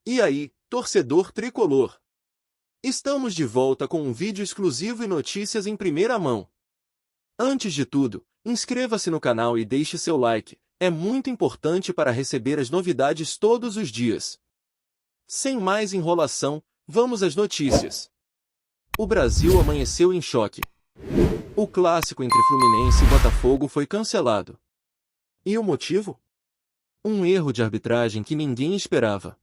E aí, torcedor tricolor? Estamos de volta com um vídeo exclusivo e notícias em primeira mão. Antes de tudo, inscreva-se no canal e deixe seu like, é muito importante para receber as novidades todos os dias. Sem mais enrolação, vamos às notícias. O Brasil amanheceu em choque. O clássico entre Fluminense e Botafogo foi cancelado. E o motivo? Um erro de arbitragem que ninguém esperava.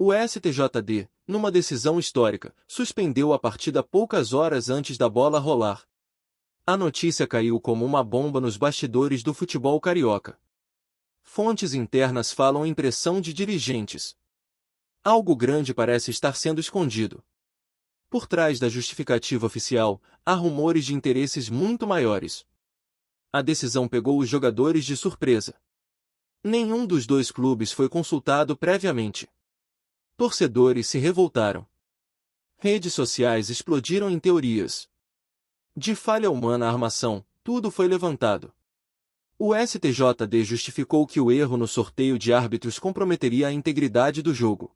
O STJD, numa decisão histórica, suspendeu a partida poucas horas antes da bola rolar. A notícia caiu como uma bomba nos bastidores do futebol carioca. Fontes internas falam em pressão de dirigentes. Algo grande parece estar sendo escondido. Por trás da justificativa oficial, há rumores de interesses muito maiores. A decisão pegou os jogadores de surpresa. Nenhum dos dois clubes foi consultado previamente. Torcedores se revoltaram. Redes sociais explodiram em teorias. De falha humana à armação, tudo foi levantado. O STJD justificou que o erro no sorteio de árbitros comprometeria a integridade do jogo.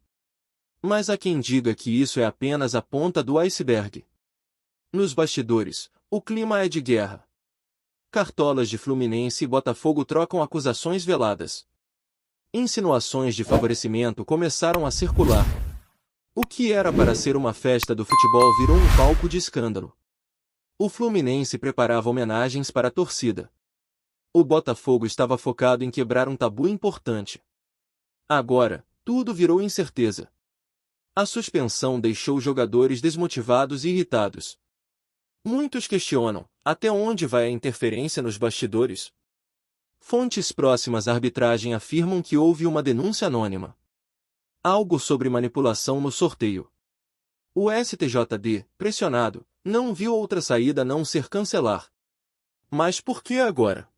Mas há quem diga que isso é apenas a ponta do iceberg. Nos bastidores, o clima é de guerra. Cartolas de Fluminense e Botafogo trocam acusações veladas. Insinuações de favorecimento começaram a circular. O que era para ser uma festa do futebol virou um palco de escândalo. O Fluminense preparava homenagens para a torcida. O Botafogo estava focado em quebrar um tabu importante. Agora, tudo virou incerteza. A suspensão deixou os jogadores desmotivados e irritados. Muitos questionam, até onde vai a interferência nos bastidores? Fontes próximas à arbitragem afirmam que houve uma denúncia anônima. Algo sobre manipulação no sorteio. O STJD, pressionado, não viu outra saída a não ser cancelar. Mas por que agora?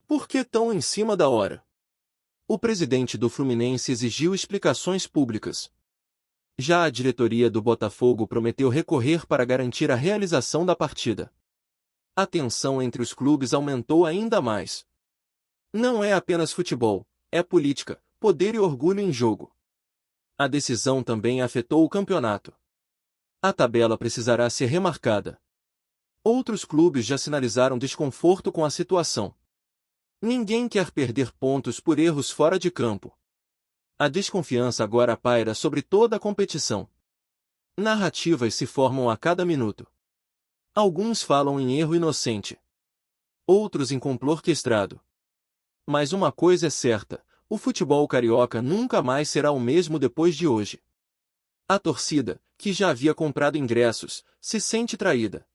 Por que tão em cima da hora? O presidente do Fluminense exigiu explicações públicas. Já a diretoria do Botafogo prometeu recorrer para garantir a realização da partida. A tensão entre os clubes aumentou ainda mais. Não é apenas futebol, é política, poder e orgulho em jogo. A decisão também afetou o campeonato. A tabela precisará ser remarcada. Outros clubes já sinalizaram desconforto com a situação. Ninguém quer perder pontos por erros fora de campo. A desconfiança agora paira sobre toda a competição. Narrativas se formam a cada minuto. Alguns falam em erro inocente. Outros em complô orquestrado. Mas uma coisa é certa, o futebol carioca nunca mais será o mesmo depois de hoje. A torcida, que já havia comprado ingressos, se sente traída.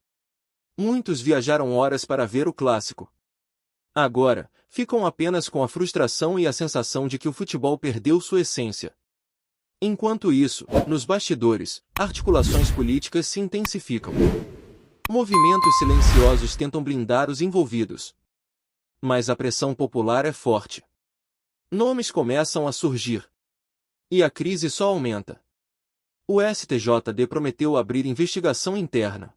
Muitos viajaram horas para ver o clássico. Agora, ficam apenas com a frustração e a sensação de que o futebol perdeu sua essência. Enquanto isso, nos bastidores, articulações políticas se intensificam. Movimentos silenciosos tentam blindar os envolvidos. Mas a pressão popular é forte. Nomes começam a surgir. E a crise só aumenta. O STJD prometeu abrir investigação interna.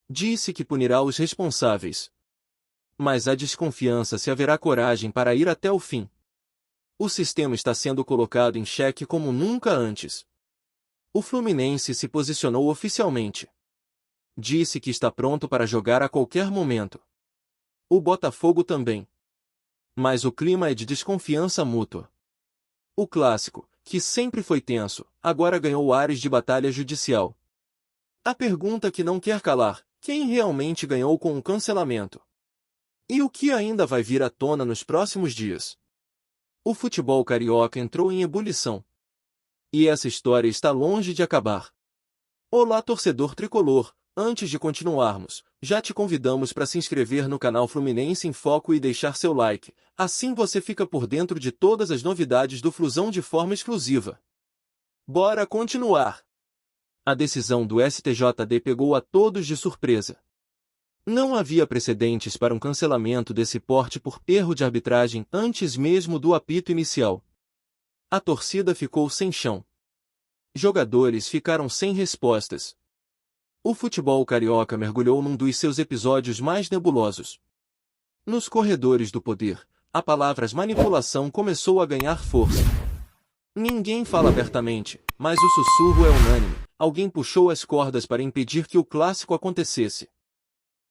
Disse que punirá os responsáveis. Mas há desconfiança se haverá coragem para ir até o fim. O sistema está sendo colocado em xeque como nunca antes. O Fluminense se posicionou oficialmente. Disse que está pronto para jogar a qualquer momento. O Botafogo também. Mas o clima é de desconfiança mútua. O clássico, que sempre foi tenso, agora ganhou ares de batalha judicial. A pergunta que não quer calar, quem realmente ganhou com o cancelamento? E o que ainda vai vir à tona nos próximos dias? O futebol carioca entrou em ebulição. E essa história está longe de acabar. Olá, torcedor tricolor! Antes de continuarmos, já te convidamos para se inscrever no canal Fluminense em Foco e deixar seu like, assim você fica por dentro de todas as novidades do Flusão de forma exclusiva. Bora continuar! A decisão do STJD pegou a todos de surpresa. Não havia precedentes para um cancelamento desse porte por erro de arbitragem antes mesmo do apito inicial. A torcida ficou sem chão. Jogadores ficaram sem respostas. O futebol carioca mergulhou num dos seus episódios mais nebulosos. Nos corredores do poder, a palavra manipulação começou a ganhar força. Ninguém fala abertamente, mas o sussurro é unânime. Alguém puxou as cordas para impedir que o clássico acontecesse.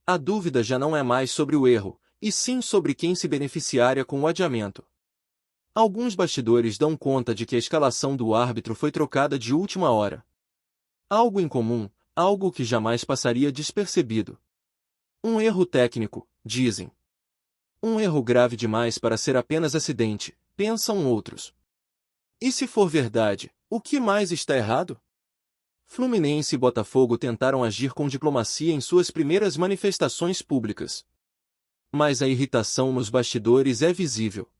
A dúvida já não é mais sobre o erro, e sim sobre quem se beneficiaria com o adiamento. Alguns bastidores dão conta de que a escalação do árbitro foi trocada de última hora. Algo incomum, algo que jamais passaria despercebido. Um erro técnico, dizem. Um erro grave demais para ser apenas acidente, pensam outros. E se for verdade, o que mais está errado? Fluminense e Botafogo tentaram agir com diplomacia em suas primeiras manifestações públicas. Mas a irritação nos bastidores é visível.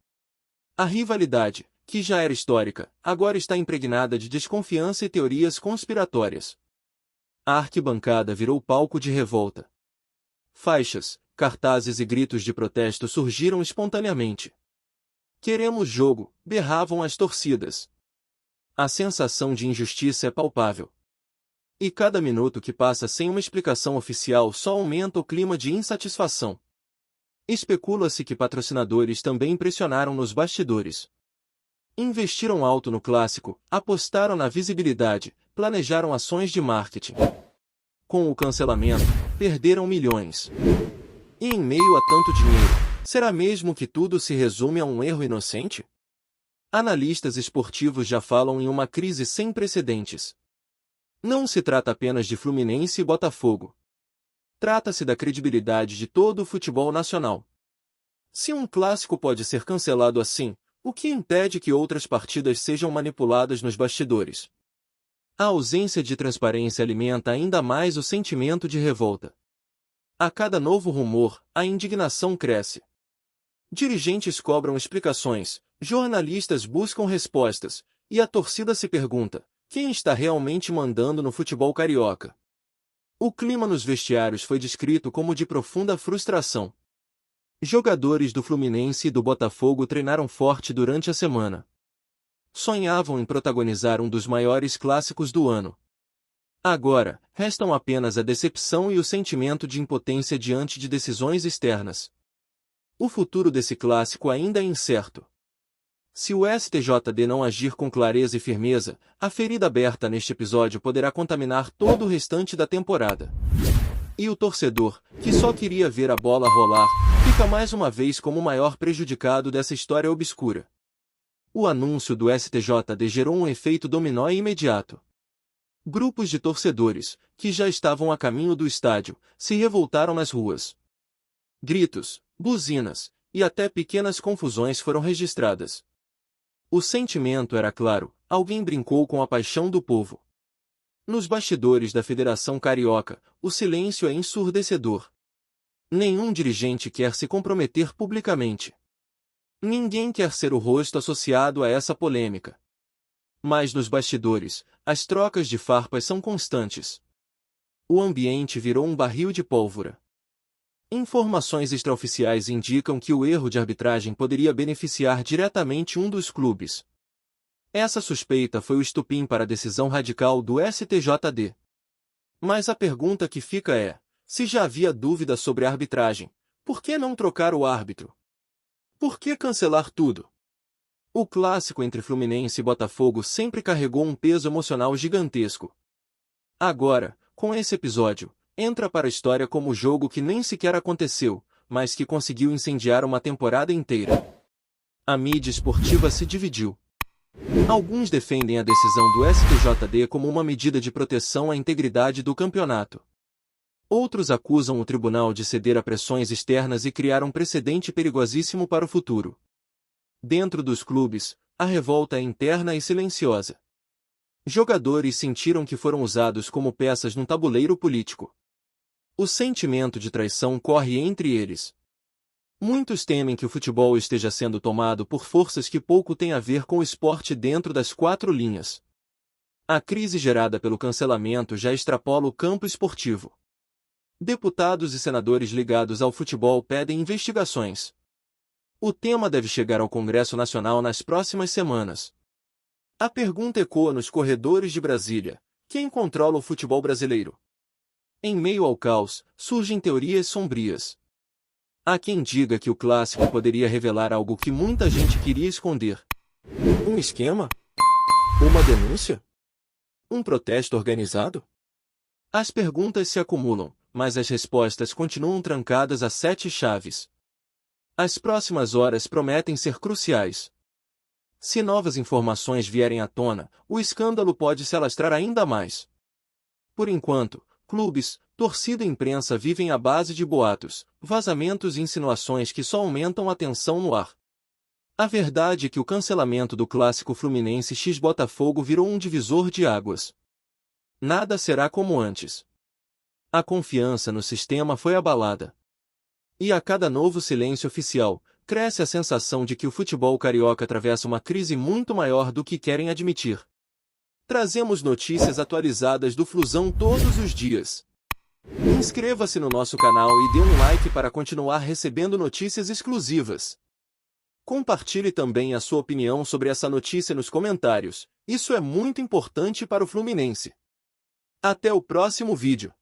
A rivalidade, que já era histórica, agora está impregnada de desconfiança e teorias conspiratórias. A arquibancada virou palco de revolta. Faixas, cartazes e gritos de protesto surgiram espontaneamente. "Queremos jogo", berravam as torcidas. A sensação de injustiça é palpável. E cada minuto que passa sem uma explicação oficial só aumenta o clima de insatisfação. Especula-se que patrocinadores também pressionaram nos bastidores. Investiram alto no clássico, apostaram na visibilidade, planejaram ações de marketing. Com o cancelamento, perderam milhões. E em meio a tanto dinheiro, será mesmo que tudo se resume a um erro inocente? Analistas esportivos já falam em uma crise sem precedentes. Não se trata apenas de Fluminense e Botafogo. Trata-se da credibilidade de todo o futebol nacional. Se um clássico pode ser cancelado assim, o que impede que outras partidas sejam manipuladas nos bastidores? A ausência de transparência alimenta ainda mais o sentimento de revolta. A cada novo rumor, a indignação cresce. Dirigentes cobram explicações, jornalistas buscam respostas, e a torcida se pergunta: quem está realmente mandando no futebol carioca? O clima nos vestiários foi descrito como de profunda frustração. Jogadores do Fluminense e do Botafogo treinaram forte durante a semana. Sonhavam em protagonizar um dos maiores clássicos do ano. Agora, restam apenas a decepção e o sentimento de impotência diante de decisões externas. O futuro desse clássico ainda é incerto. Se o STJD não agir com clareza e firmeza, a ferida aberta neste episódio poderá contaminar todo o restante da temporada. E o torcedor, que só queria ver a bola rolar, fica mais uma vez como o maior prejudicado dessa história obscura. O anúncio do STJD gerou um efeito dominó imediato. Grupos de torcedores, que já estavam a caminho do estádio, se revoltaram nas ruas. Gritos, buzinas, e até pequenas confusões foram registradas. O sentimento era claro: alguém brincou com a paixão do povo. Nos bastidores da Federação Carioca, o silêncio é ensurdecedor. Nenhum dirigente quer se comprometer publicamente. Ninguém quer ser o rosto associado a essa polêmica. Mas nos bastidores, as trocas de farpas são constantes. O ambiente virou um barril de pólvora. Informações extraoficiais indicam que o erro de arbitragem poderia beneficiar diretamente um dos clubes. Essa suspeita foi o estupim para a decisão radical do STJD. Mas a pergunta que fica é: se já havia dúvida sobre a arbitragem, por que não trocar o árbitro? Por que cancelar tudo? O clássico entre Fluminense e Botafogo sempre carregou um peso emocional gigantesco. Agora, com esse episódio, entra para a história como o jogo que nem sequer aconteceu, mas que conseguiu incendiar uma temporada inteira. A mídia esportiva se dividiu. Alguns defendem a decisão do STJD como uma medida de proteção à integridade do campeonato. Outros acusam o tribunal de ceder a pressões externas e criar um precedente perigosíssimo para o futuro. Dentro dos clubes, a revolta é interna e silenciosa. Jogadores sentiram que foram usados como peças num tabuleiro político. O sentimento de traição corre entre eles. Muitos temem que o futebol esteja sendo tomado por forças que pouco têm a ver com o esporte dentro das quatro linhas. A crise gerada pelo cancelamento já extrapola o campo esportivo. Deputados e senadores ligados ao futebol pedem investigações. O tema deve chegar ao Congresso Nacional nas próximas semanas. A pergunta ecoa nos corredores de Brasília: quem controla o futebol brasileiro? Em meio ao caos, surgem teorias sombrias. Há quem diga que o clássico poderia revelar algo que muita gente queria esconder. Um esquema? Uma denúncia? Um protesto organizado? As perguntas se acumulam, mas as respostas continuam trancadas a 7 chaves. As próximas horas prometem ser cruciais. Se novas informações vierem à tona, o escândalo pode se alastrar ainda mais. Por enquanto, clubes, torcida e imprensa vivem à base de boatos, vazamentos e insinuações que só aumentam a tensão no ar. A verdade é que o cancelamento do clássico Fluminense x Botafogo virou um divisor de águas. Nada será como antes. A confiança no sistema foi abalada. E a cada novo silêncio oficial, cresce a sensação de que o futebol carioca atravessa uma crise muito maior do que querem admitir. Trazemos notícias atualizadas do Flusão todos os dias. Inscreva-se no nosso canal e dê um like para continuar recebendo notícias exclusivas. Compartilhe também a sua opinião sobre essa notícia nos comentários, isso é muito importante para o Fluminense. Até o próximo vídeo.